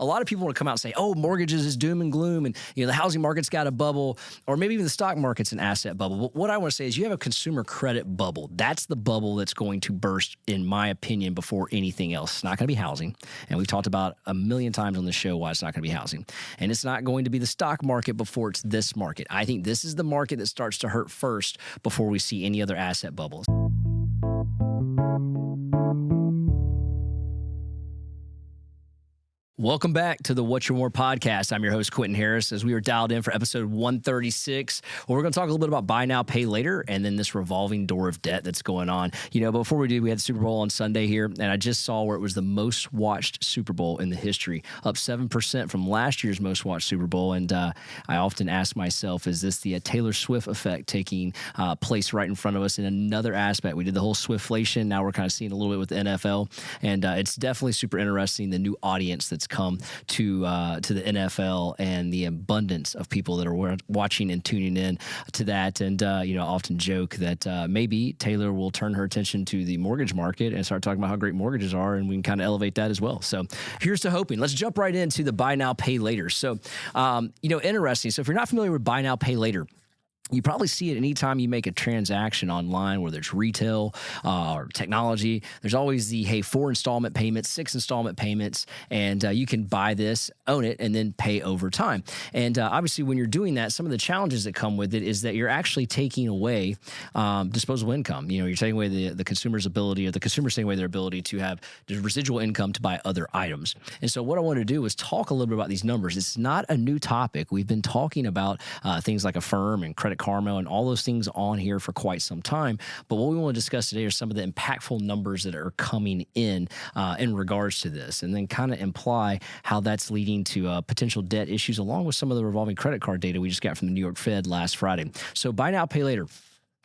a lot of people want to come out and say, oh, mortgages is doom and gloom, and the housing market's got a bubble, or maybe even the stock market's an asset bubble. But what I want to say is you have a consumer credit bubble. That's the bubble that's going to burst, in my opinion, before anything else. It's not going to be housing. And we've talked about a million times on the show why it's not going to be housing. And it's not going to be the stock market before it's this market. I think this is the market that starts to hurt first before we see any other asset bubbles. Welcome back to the What You Want podcast. I'm your host, Quinton Harris, as we are dialed in for episode 136, where we're going to talk a little bit about buy now, pay later, and then this revolving door of debt that's going on. Before we do, we had the Super Bowl on Sunday here, and I just saw where it was the most watched Super Bowl in the history, up 7% from last year's most watched Super Bowl. And I often ask myself, is this the Taylor Swift effect taking place right in front of us in another aspect? We did the whole Swiftflation. Now we're kind of seeing a little bit with the NFL, and it's definitely super interesting, the new audience that's come to the NFL and the abundance of people that are watching and tuning in to that. And I often joke that maybe Taylor will turn her attention to the mortgage market and start talking about how great mortgages are, and we can kind of elevate that as well. So here's to hoping. Let's jump right into the buy now, pay later. So interesting. So if you're not familiar with buy now, pay later, you probably see it anytime you make a transaction online, whether it's retail or technology. There's always the, hey, 4 installment payments, 6 installment payments, and you can buy this, own it, and then pay over time. And obviously, when you're doing that, some of the challenges that come with it is that you're actually taking away disposable income. You're taking away the consumer's ability, or the consumer's taking away their ability to have the residual income to buy other items. And so what I want to do is talk a little bit about these numbers. It's not a new topic. We've been talking about things like Affirm and Credit Karma and all those things on here for quite some time. But what we want to discuss today are some of the impactful numbers that are coming in regards to this, and then kind of imply how that's leading to potential debt issues, along with some of the revolving credit card data we just got from the New York Fed last Friday. So buy now, pay later.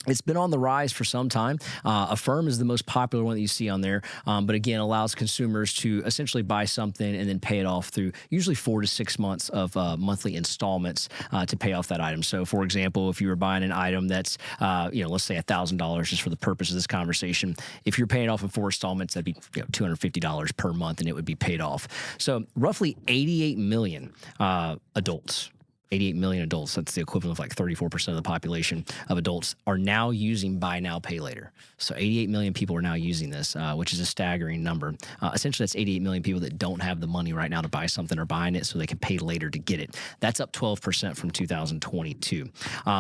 It's been on the rise for some time. Affirm is the most popular one that you see on there, but again, allows consumers to essentially buy something and then pay it off through usually 4 to 6 months of monthly installments to pay off that item. So, for example, if you were buying an item that's, let's say $1,000, just for the purpose of this conversation, if you're paying it off in 4 installments, that'd be $250 per month, and it would be paid off. So, roughly 88 million adults. 88 million adults, that's the equivalent of like 34% of the population of adults, are now using buy now, pay later. So 88 million people are now using this, which is a staggering number. Essentially, that's 88 million people that don't have the money right now to buy something or buying it so they can pay later to get it. That's up 12% from 2022.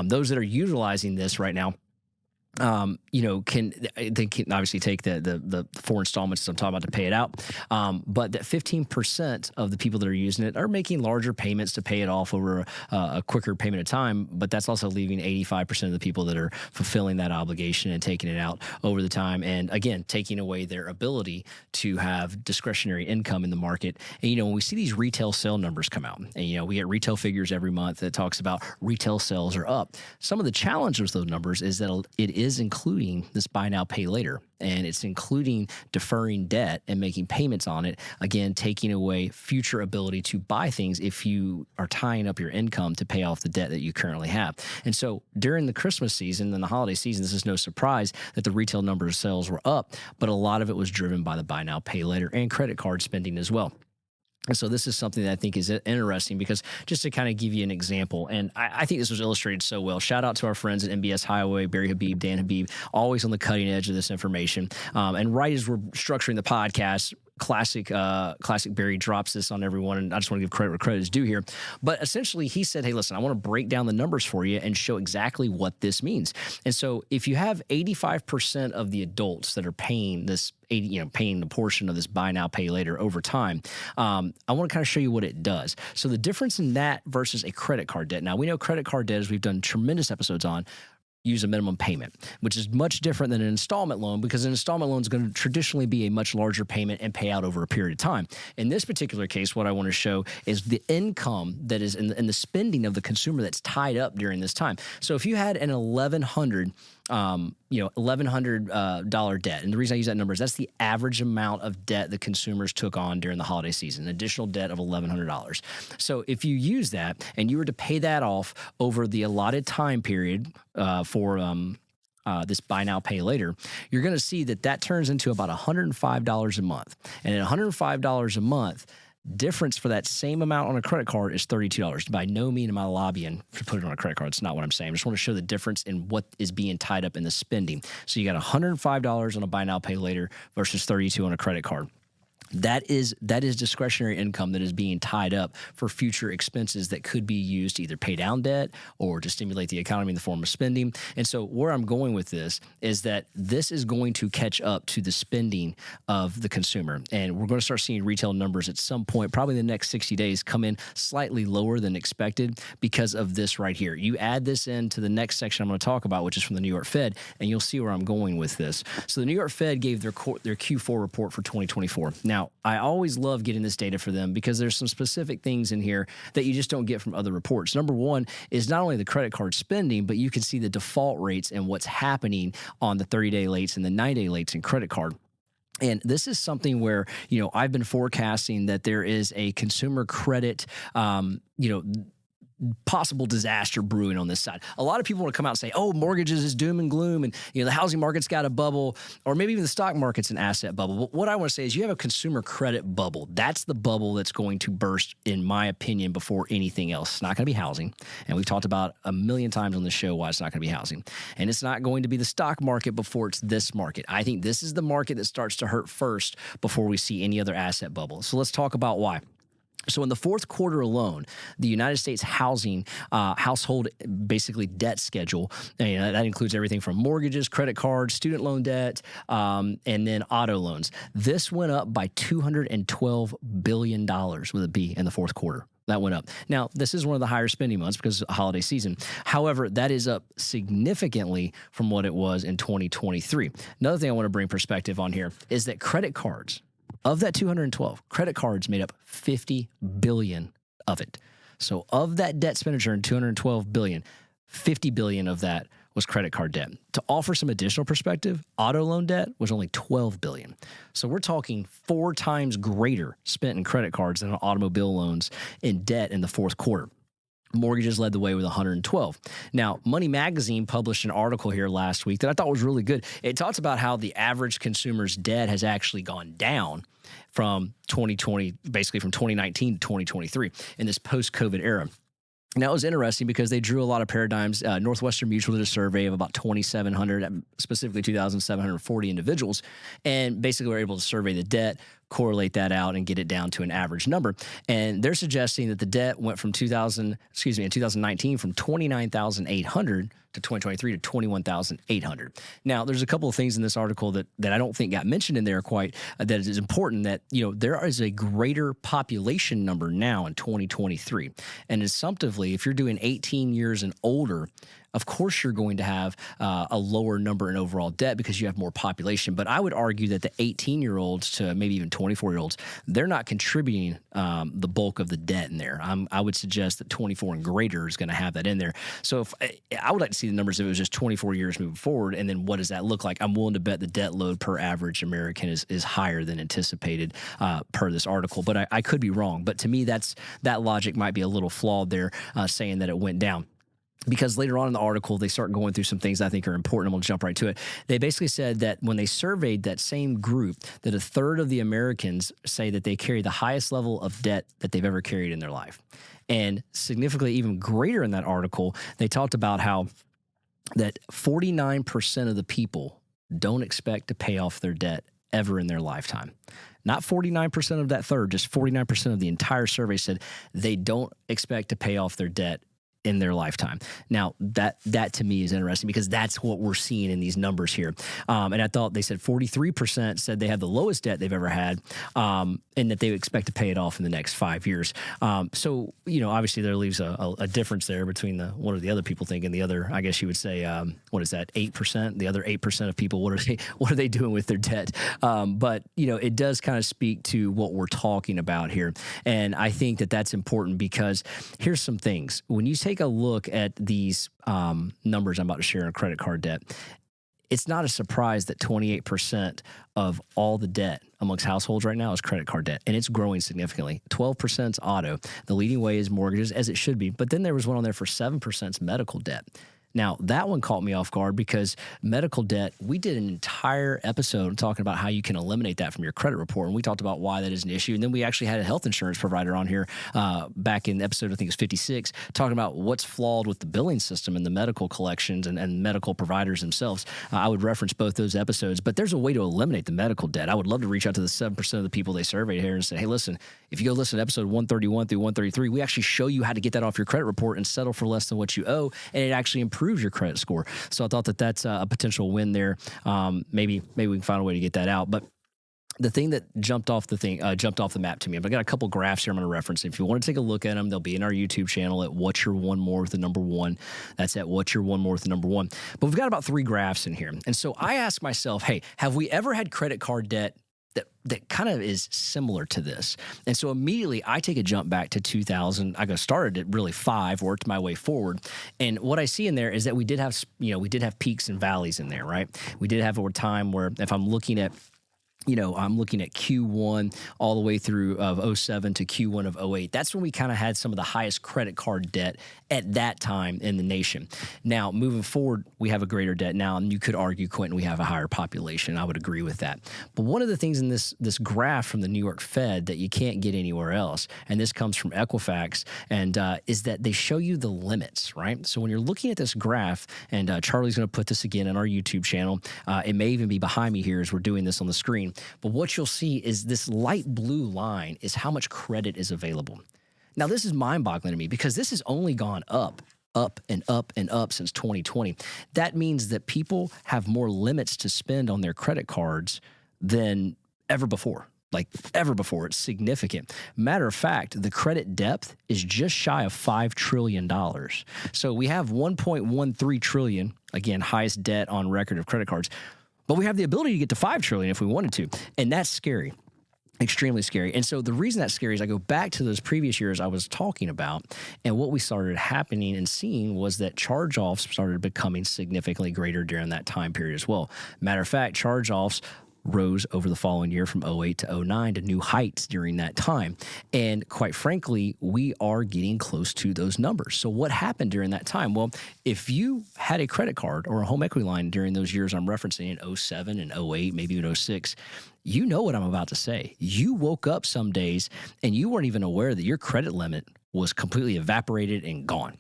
Those that are utilizing this right now, can obviously take the 4 installments as I'm talking about to pay it out. But that 15% of the people that are using it are making larger payments to pay it off over a quicker payment of time. But that's also leaving 85% of the people that are fulfilling that obligation and taking it out over the time. And again, taking away their ability to have discretionary income in the market. And, when we see these retail sale numbers come out, and, we get retail figures every month that talks about retail sales are up. Some of the challenges with those numbers is that it is including this buy now, pay later, and it's including deferring debt and making payments on it, again, taking away future ability to buy things if you are tying up your income to pay off the debt that you currently have. And so during the Christmas season and the holiday season, this is no surprise that the retail number of sales were up, but a lot of it was driven by the buy now, pay later and credit card spending as well. And so this is something that I think is interesting, because just to kind of give you an example, and I think this was illustrated so well. Shout out to our friends at MBS Highway, Barry Habib, Dan Habib, always on the cutting edge of this information. And right as we're structuring the podcast, classic Barry drops this on everyone, and I just want to give credit where credit is due here. But essentially, he said, hey, listen, I want to break down the numbers for you and show exactly what this means. And so if you have 85% of the adults that are paying this, paying the portion of this buy now, pay later over time, I want to kind of show you what it does. So the difference in that versus a credit card debt. Now, we know credit card debt, as we've done tremendous episodes on, use a minimum payment, which is much different than an installment loan, because an installment loan is going to traditionally be a much larger payment and pay out over a period of time. In this particular case, what I want to show is the income that is in the spending of the consumer that's tied up during this time. So if you had an $1,100 debt. And the reason I use that number is that's the average amount of debt the consumers took on during the holiday season, an additional debt of $1,100. So if you use that and you were to pay that off over the allotted time period for this buy now, pay later, you're going to see that turns into about $105 a month. And at $105 a month, Difference for that same amount on a credit card is $32. By no means am I lobbying to put it on a credit card. It's not what I'm saying. I just want to show the difference in what is being tied up in the spending. So you got $105 on a buy now, pay later versus $32 on a credit card. That is discretionary income that is being tied up for future expenses that could be used to either pay down debt or to stimulate the economy in the form of spending. And so where I'm going with this is that this is going to catch up to the spending of the consumer. And we're going to start seeing retail numbers at some point, probably in the next 60 days, come in slightly lower than expected because of this right here. You add this into the next section I'm going to talk about, which is from the New York Fed, and you'll see where I'm going with this. So the New York Fed gave their Q4 report for 2024. Now, I always love getting this data for them because there's some specific things in here that you just don't get from other reports. Number one is not only the credit card spending, but you can see the default rates and what's happening on the 30-day lates and the 90-day lates in credit card. And this is something where, I've been forecasting that there is a consumer credit, possible disaster brewing on this side. A lot of people want to come out and say, oh, mortgages is doom and gloom, and the housing market's got a bubble, or maybe even the stock market's an asset bubble. But what I want to say is you have a consumer credit bubble. That's the bubble that's going to burst, in my opinion, before anything else. It's not going to be housing. And we've talked about a million times on the show why it's not going to be housing. And it's not going to be the stock market before it's this market. I think this is the market that starts to hurt first before we see any other asset bubble. So let's talk about why. So in the fourth quarter alone, the United States household basically debt schedule, that includes everything from mortgages, credit cards, student loan debt, and then auto loans. This went up by $212 billion with a B in the fourth quarter. That went up. Now, this is one of the higher spending months because of the holiday season. However, that is up significantly from what it was in 2023. Another thing I want to bring perspective on here is that credit cards, of that 212, credit cards made up 50 billion of it. So of that debt expenditure in 212 billion, 50 billion of that was credit card debt. To offer some additional perspective, auto loan debt was only 12 billion. So we're talking 4 times greater spent in credit cards than on automobile loans in debt in the fourth quarter. Mortgages led the way with 112. Now, Money Magazine published an article here last week that I thought was really good. It talks about how the average consumer's debt has actually gone down from 2020, basically from 2019 to 2023 in this post-COVID era. Now, it was interesting because they drew a lot of paradigms. Northwestern Mutual did a survey of about 2,700, specifically 2,740 individuals, and basically were able to survey the debt, correlate that out, and get it down to an average number. And they're suggesting that the debt went from in 2019 from 29,800 to 2023 to 21,800. Now, there's a couple of things in this article that I don't think got mentioned in there quite that is important, that there is a greater population number now in 2023. And assumptively, if you're doing 18 years and older, of course you're going to have a lower number in overall debt because you have more population. But I would argue that the 18-year-olds to maybe even 24-year-olds, they're not contributing the bulk of the debt in there. I would suggest that 24 and greater is going to have that in there. So if I would like to see the numbers if it was just 24 years moving forward, and then what does that look like? I'm willing to bet the debt load per average American is higher than anticipated per this article. But I could be wrong. But to me, that logic might be a little flawed there, saying that it went down. Because later on in the article, they start going through some things I think are important. I'm going to jump right to it. They basically said that when they surveyed that same group, that a third of the Americans say that they carry the highest level of debt that they've ever carried in their life. And significantly even greater in that article, they talked about how that 49% of the people don't expect to pay off their debt ever in their lifetime. Not 49% of that third, just 49% of the entire survey said they don't expect to pay off their debt in their lifetime. Now, that to me is interesting because that's what we're seeing in these numbers here. And I thought they said 43% said they had the lowest debt they've ever had, and that they would expect to pay it off in the next 5 years. So, obviously there leaves a difference there between what are the other people thinking. The other, I guess you would say, what is that, 8%? The other 8% of people, what are they doing with their debt? But, it does kind of speak to what we're talking about here. And I think that that's important because here's some things. When you take a look at these numbers I'm about to share on credit card debt, it's not a surprise that 28% of all the debt amongst households right now is credit card debt, and it's growing significantly. 12% is auto. The leading way is mortgages, as it should be. But then there was one on there for 7% medical debt. Now, that one caught me off guard because medical debt, we did an entire episode talking about how you can eliminate that from your credit report. And we talked about why that is an issue. And then we actually had a health insurance provider on here back in episode, I think it's 56, talking about what's flawed with the billing system and the medical collections and medical providers themselves. I would reference both those episodes, but there's a way to eliminate the medical debt. I would love to reach out to the 7% of the people they surveyed here and say, hey, listen, if you go listen to episode 131 through 133, we actually show you how to get that off your credit report and settle for less than what you owe, and it actually improves your credit score. So I thought that that's a potential win there. Maybe we can find a way to get that out. But the thing that jumped off the map to me, I've got a couple graphs here I'm going to reference. If you want to take a look at them, they'll be in our YouTube channel at What's Your One More with the number one. That's at What's Your One More with the number one. But we've got about 3 graphs in here. And so I asked myself, hey, have we ever had credit card debt that kind of is similar to this? And so immediately I take a jump back to 2000. I started at really 5, worked my way forward. And what I see in there is that we did have peaks and valleys in there, right? We did have a time where if I'm looking at Q1 all the way through of 07 to Q1 of 08. That's when we kind of had some of the highest credit card debt at that time in the nation. Now, moving forward, we have a greater debt now, and you could argue, Quinton, we have a higher population. I would agree with that. But one of the things in this graph from the New York Fed that you can't get anywhere else, and this comes from Equifax, and is that they show you the limits, right? So when you're looking at this graph, and Charlie's going to put this again on our YouTube channel, it may even be behind me here as we're doing this on the screen. But what you'll see is this light blue line is how much credit is available. Now, this is mind-boggling to me because this has only gone up and up and up since 2020. That means that people have more limits to spend on their credit cards than ever before. Like ever before. It's significant. Matter of fact, the credit depth is just shy of $5 trillion. So we have $1.13 trillion, again, highest debt on record of credit cards. But we have the ability to get to $5 trillion if we wanted to. And that's scary, extremely scary. And so the reason that's scary is I go back to those previous years I was talking about, and what we started happening and seeing was that charge-offs started becoming significantly greater during that time period as well. Matter of fact, charge-offs rose over the following year from 08 to 09 to new heights during that time. And quite frankly, we are getting close to those numbers. So what happened during that time? Well, if you had a credit card or a home equity line during those years I'm referencing in 07 and 08, maybe even 06, you know what I'm about to say. You woke up some days and you weren't even aware that your credit limit was completely evaporated and gone.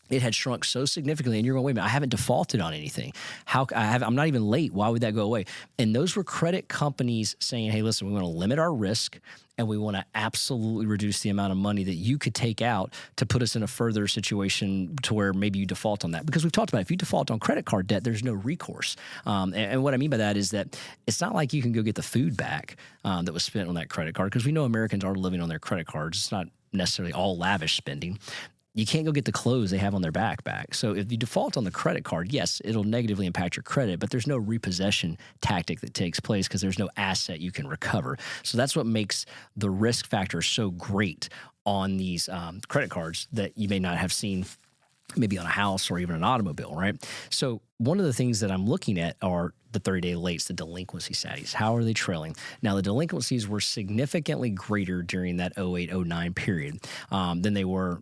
It had shrunk so significantly, and you're going, wait a minute, I haven't defaulted on anything. I'm not even late. Why would that go away? And those were credit companies saying, hey, listen, we want to limit our risk, and we want to absolutely reduce the amount of money that you could take out to put us in a further situation to where maybe you default on that. Because we've talked about if you default on credit card debt, there's no recourse. And what I mean by that is that it's not like you can go get the food back that was spent on that credit card, because we know Americans are living on their credit cards. It's not necessarily all lavish spending. You can't go get the clothes they have on their back. So if you default on the credit card, yes, it'll negatively impact your credit, but there's no repossession tactic that takes place because there's no asset you can recover. So that's what makes the risk factor so great on these credit cards that you may not have seen maybe on a house or even an automobile, right? So one of the things that I'm looking at are the 30-day lates, the delinquency status. How are they trailing? Now, the delinquencies were significantly greater during that 08-09 period than they were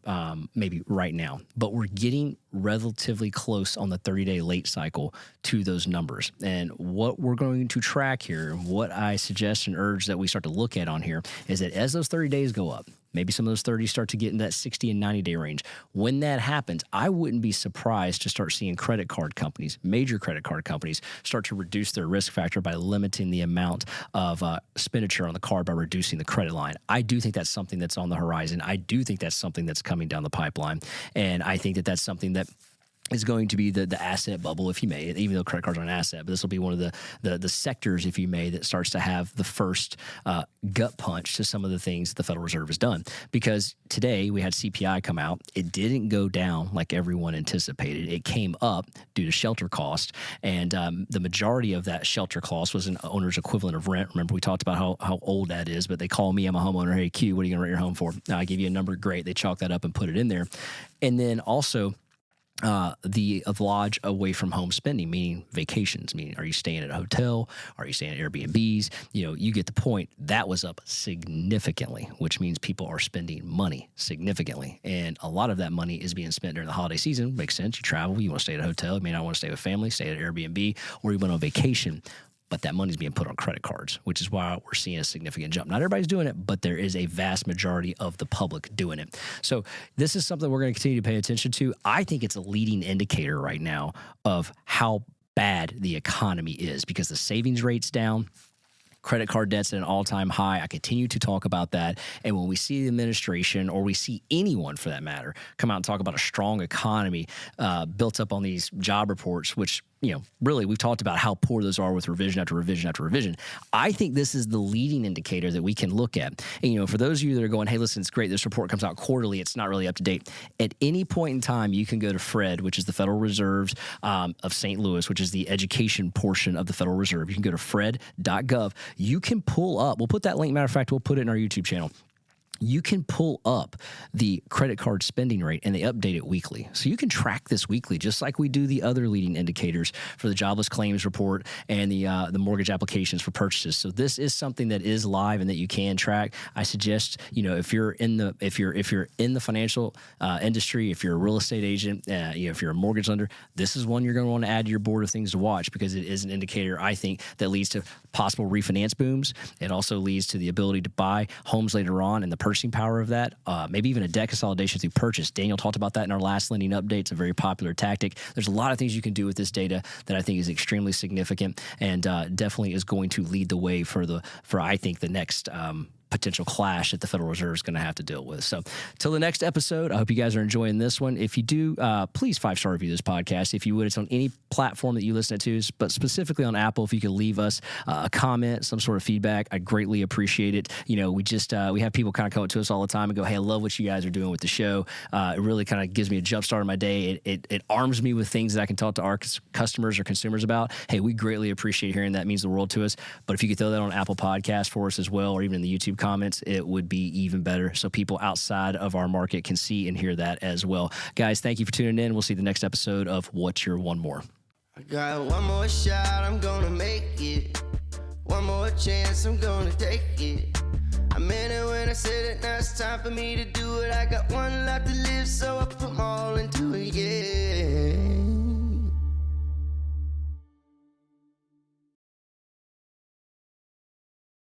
maybe right now. But we're getting relatively close on the 30-day late cycle to those numbers. And what we're going to track here, what I suggest and urge that we start to look at on here, is that as those 30 days go up, maybe some of those 30s start to get in that 60 and 90-day range. When that happens, I wouldn't be surprised to start seeing credit card companies, major credit card companies, start to reduce their risk factor by limiting the amount of expenditure on the card by reducing the credit line. I do think that's something that's on the horizon. I do think that's something that's coming down the pipeline. And I think that that's something that is going to be the asset bubble, if you may, even though credit cards are an asset. But this will be one of the sectors, if you may, that starts to have the first gut punch to some of the things that the Federal Reserve has done. Because today we had CPI come out. It didn't go down like everyone anticipated. It came up due to shelter cost. And the majority of that shelter cost was an owner's equivalent of rent. Remember, we talked about how old that is, but they call me, I'm a homeowner. Hey, Q, what are you going to rent your home for? I give you a number. Great. They chalk that up and put it in there. And then also, the lodge away from home spending, meaning vacations, meaning are you staying at a hotel? Are you staying at Airbnbs? You get the point. That was up significantly, which means people are spending money significantly. And a lot of that money is being spent during the holiday season. Makes sense. You travel, you want to stay at a hotel. You may not want to stay with family, stay at Airbnb, or you went on vacation. But that money's being put on credit cards, which is why we're seeing a significant jump. Not everybody's doing it, but there is a vast majority of the public doing it. So this is something we're going to continue to pay attention to. I think it's a leading indicator right now of how bad the economy is because the savings rate's down. Credit card debt's at an all-time high. I continue to talk about that. And when we see the administration, or we see anyone for that matter, come out and talk about a strong economy built up on these job reports, which, really we've talked about how poor those are with revision after revision after revision. I think this is the leading indicator that we can look at. And, for those of you that are going, hey, listen, it's great. This report comes out quarterly. It's not really up to date. At any point in time, you can go to Fred, which is the Federal Reserve of St. Louis, which is the education portion of the Federal Reserve. You can go to fred.gov. You can pull up, we'll put that link, matter of fact, we'll put it in our YouTube channel. You can pull up the credit card spending rate, and they update it weekly. So you can track this weekly, just like we do the other leading indicators for the jobless claims report and the mortgage applications for purchases. So this is something that is live and that you can track. I suggest, if you're in the financial industry, if you're a real estate agent, if you're a mortgage lender, this is one you're going to want to add to your board of things to watch because it is an indicator, I think, that leads to possible refinance booms. It also leads to the ability to buy homes later on and the purchasing power of that, maybe even a debt consolidation through purchase. Daniel talked about that in our last lending update. It's a very popular tactic. There's a lot of things you can do with this data that I think is extremely significant and definitely is going to lead the way for I think the next potential clash that the Federal Reserve is going to have to deal with. So till the next episode, I hope you guys are enjoying this one. If you do, please 5-star review this podcast. If you would, it's on any platform that you listen to, but specifically on Apple, if you could leave us a comment, some sort of feedback, I greatly appreciate it. We have people kind of come up to us all the time and go, hey, I love what you guys are doing with the show. It really kind of gives me a jump start on my day. It arms me with things that I can talk to our customers or consumers about. Hey, we greatly appreciate hearing that. It means the world to us. But if you could throw that on Apple Podcast for us as well, or even in the YouTube comments, it would be even better so people outside of our market can see and hear that as well. Guys, thank you for tuning in. We'll see the next episode of What's Your One More. I got one more shot, I'm gonna make it. One more chance, I'm gonna take it. I meant it when I said it, now it's time for me to do it. I got one life to live, so I put my all into it, yeah.